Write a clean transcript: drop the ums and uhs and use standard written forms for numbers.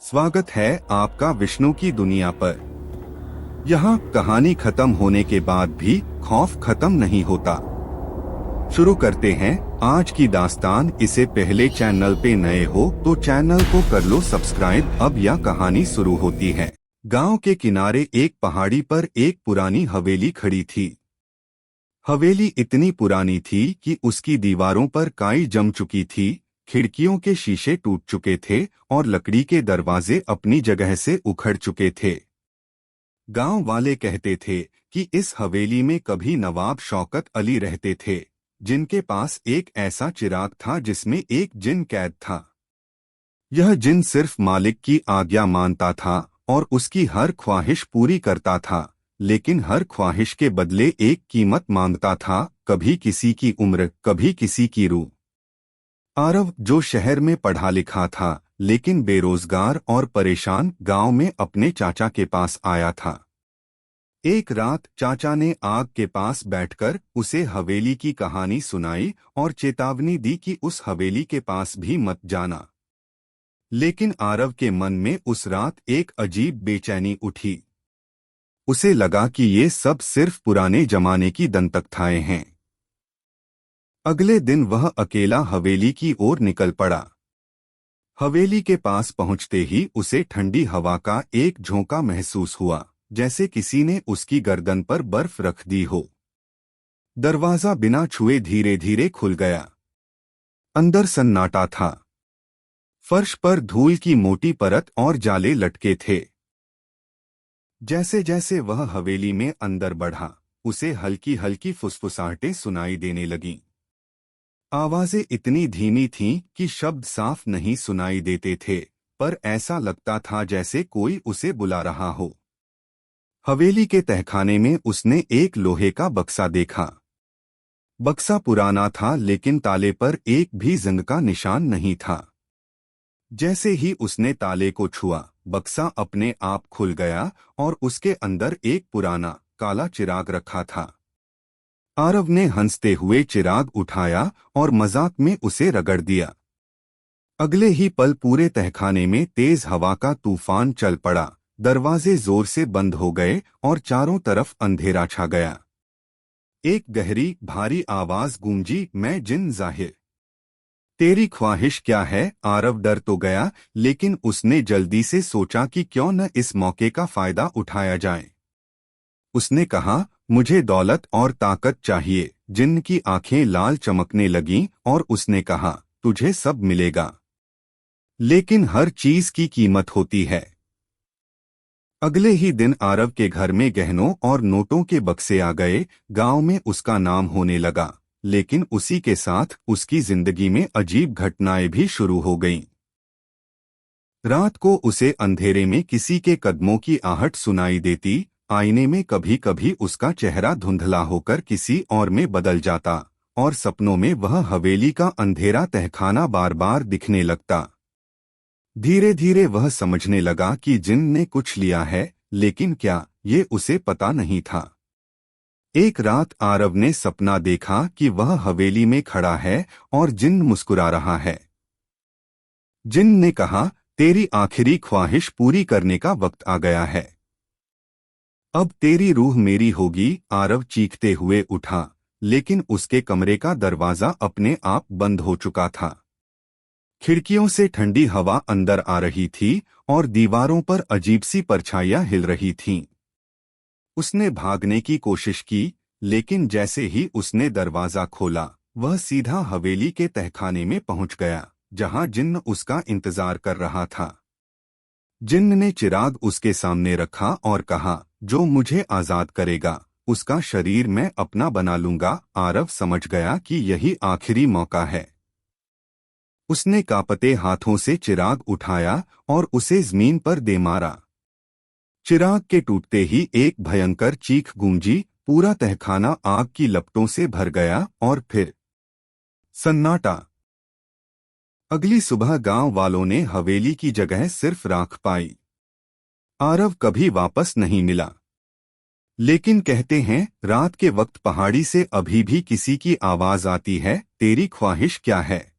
स्वागत है आपका विष्णु की दुनिया पर। यहाँ कहानी खत्म होने के बाद भी खौफ खत्म नहीं होता। शुरू करते हैं आज की दास्तान। इससे पहले चैनल पे नए हो तो चैनल को कर लो सब्सक्राइब। अब यह कहानी शुरू होती है। गांव के किनारे एक पहाड़ी पर एक पुरानी हवेली खड़ी थी। हवेली इतनी पुरानी थी कि उसकी दीवारों पर काई जम चुकी थी, खिड़कियों के शीशे टूट चुके थे और लकड़ी के दरवाजे अपनी जगह से उखड़ चुके थे। गांव वाले कहते थे कि इस हवेली में कभी नवाब शौकत अली रहते थे, जिनके पास एक ऐसा चिराग था जिसमें एक जिन कैद था। यह जिन सिर्फ मालिक की आज्ञा मानता था और उसकी हर ख्वाहिश पूरी करता था, लेकिन हर ख्वाहिश के बदले एक कीमत मांगता था, कभी किसी की उम्र, कभी किसी की रूह। आरव, जो शहर में पढ़ा लिखा था लेकिन बेरोजगार और परेशान, गांव में अपने चाचा के पास आया था। एक रात चाचा ने आग के पास बैठकर उसे हवेली की कहानी सुनाई और चेतावनी दी कि उस हवेली के पास भी मत जाना। लेकिन आरव के मन में उस रात एक अजीब बेचैनी उठी। उसे लगा कि ये सब सिर्फ पुराने जमाने की दंतकथाएं हैं। अगले दिन वह अकेला हवेली की ओर निकल पड़ा। हवेली के पास पहुंचते ही उसे ठंडी हवा का एक झोंका महसूस हुआ, जैसे किसी ने उसकी गर्दन पर बर्फ रख दी हो। दरवाजा बिना छुए धीरे धीरे खुल गया। अंदर सन्नाटा था। फर्श पर धूल की मोटी परत और जाले लटके थे। जैसे जैसे वह हवेली में अंदर बढ़ा, उसे हल्की हल्की फुसफुसाहटें सुनाई देने लगीं। आवाजें इतनी धीमी थीं कि शब्द साफ नहीं सुनाई देते थे, पर ऐसा लगता था जैसे कोई उसे बुला रहा हो। हवेली के तहखाने में उसने एक लोहे का बक्सा देखा। बक्सा पुराना था लेकिन ताले पर एक भी जंग का निशान नहीं था। जैसे ही उसने ताले को छुआ, बक्सा अपने आप खुल गया और उसके अंदर एक पुराना काला चिराग रखा था। आरव ने हंसते हुए चिराग उठाया और मजाक में उसे रगड़ दिया। अगले ही पल पूरे तहखाने में तेज हवा का तूफान चल पड़ा। दरवाजे जोर से बंद हो गए और चारों तरफ अंधेरा छा गया। एक गहरी भारी आवाज गूंजी, मैं जिन जाहिर। तेरी ख्वाहिश क्या है? आरव डर तो गया, लेकिन उसने जल्दी से सोचा कि क्यों न इस मौके का फायदा उठाया जाए। उसने कहा, मुझे दौलत और ताकत चाहिए। जिन्न की आंखें लाल चमकने लगीं और उसने कहा, तुझे सब मिलेगा, लेकिन हर चीज की कीमत होती है। अगले ही दिन आरव के घर में गहनों और नोटों के बक्से आ गए। गांव में उसका नाम होने लगा, लेकिन उसी के साथ उसकी जिंदगी में अजीब घटनाएं भी शुरू हो गईं। रात को उसे अंधेरे में किसी के कदमों की आहट सुनाई देती। आईने में कभी कभी उसका चेहरा धुंधला होकर किसी और में बदल जाता और सपनों में वह हवेली का अंधेरा तहखाना बार बार दिखने लगता। धीरे धीरे वह समझने लगा कि जिन्न ने कुछ लिया है, लेकिन क्या, ये उसे पता नहीं था। एक रात आरव ने सपना देखा कि वह हवेली में खड़ा है और जिन्न मुस्कुरा रहा है। जिन्न ने कहा, तेरी आखिरी ख्वाहिश पूरी करने का वक्त आ गया है। अब तेरी रूह मेरी होगी। आरव चीखते हुए उठा, लेकिन उसके कमरे का दरवाजा अपने आप बंद हो चुका था। खिड़कियों से ठंडी हवा अंदर आ रही थी और दीवारों पर अजीब सी परछाइयां हिल रही थीं। उसने भागने की कोशिश की, लेकिन जैसे ही उसने दरवाजा खोला, वह सीधा हवेली के तहखाने में पहुंच गया, जहां जिन्न उसका इंतजार कर रहा था। जिन्न ने चिराग उसके सामने रखा और कहा, जो मुझे आजाद करेगा, उसका शरीर मैं अपना बना लूंगा। आरव समझ गया कि यही आखिरी मौका है। उसने कांपते हाथों से चिराग उठाया और उसे जमीन पर दे मारा। चिराग के टूटते ही एक भयंकर चीख गूंजी। पूरा तहखाना आग की लपटों से भर गया और फिर सन्नाटा। अगली सुबह गांव वालों ने हवेली की जगह सिर्फ राख पाई। आरव कभी वापस नहीं मिला, लेकिन कहते हैं रात के वक्त पहाड़ी से अभी भी किसी की आवाज आती है, तेरी ख्वाहिश क्या है?